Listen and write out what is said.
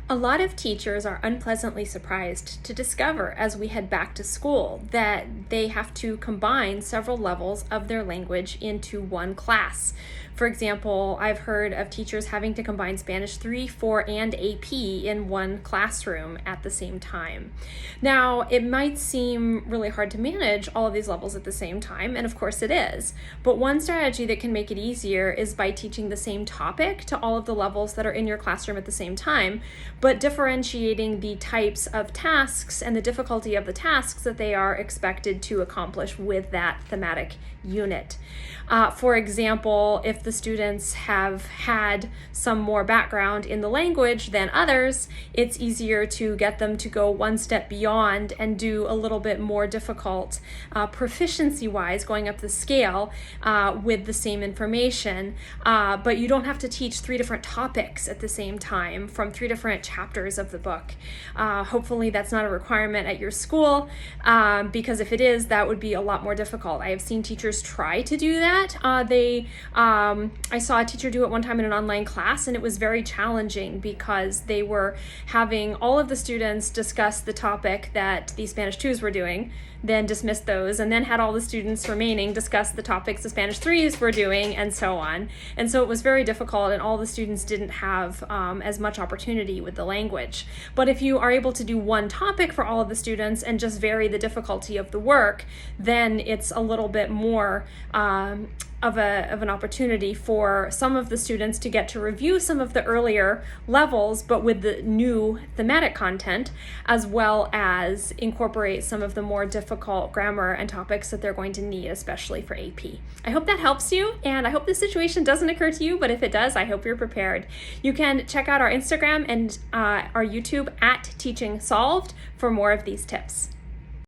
A lot of teachers are unpleasantly surprised to discover as we head back to school that they have to combine several levels of their language into one class. For example, I've heard of teachers having to combine Spanish 3, 4, and AP in one classroom at the same time. Now, it might seem really hard to manage all of these levels at the same time, and of course it is. But one strategy that can make it easier is by teaching the same topic to all of the levels that are in your classroom at the same time, but differentiating the types of tasks and the difficulty of the tasks that they are expected to accomplish with that thematic unit. For example, if the students have had some more background in the language than others, it's easier to get them to go one step beyond and do a little bit more difficult proficiency-wise, going up the scale with the same information. But you don't have to teach 3 different topics at the same time from 3 different chapters of the book. Hopefully that's not a requirement at your school, because if it is, that would be a lot more difficult. I have seen teachers try to do that. I saw a teacher do it one time in an online class, and it was very challenging because they were having all of the students discuss the topic that the Spanish 2s were doing, then dismiss those, and then had all the students remaining discuss the topics the Spanish 3s were doing, and so on. And so it was very difficult, and all the students didn't have as much opportunity with the language. But if you are able to do one topic for all of the students and just vary the difficulty of the work, then it's a little bit more of an opportunity for some of the students to get to review some of the earlier levels, but with the new thematic content, as well as incorporate some of the more difficult grammar and topics that they're going to need, especially for AP. I hope that helps you, and I hope this situation doesn't occur to you, but if it does, I hope you're prepared. You can check out our Instagram and our YouTube at Teaching Solved for more of these tips.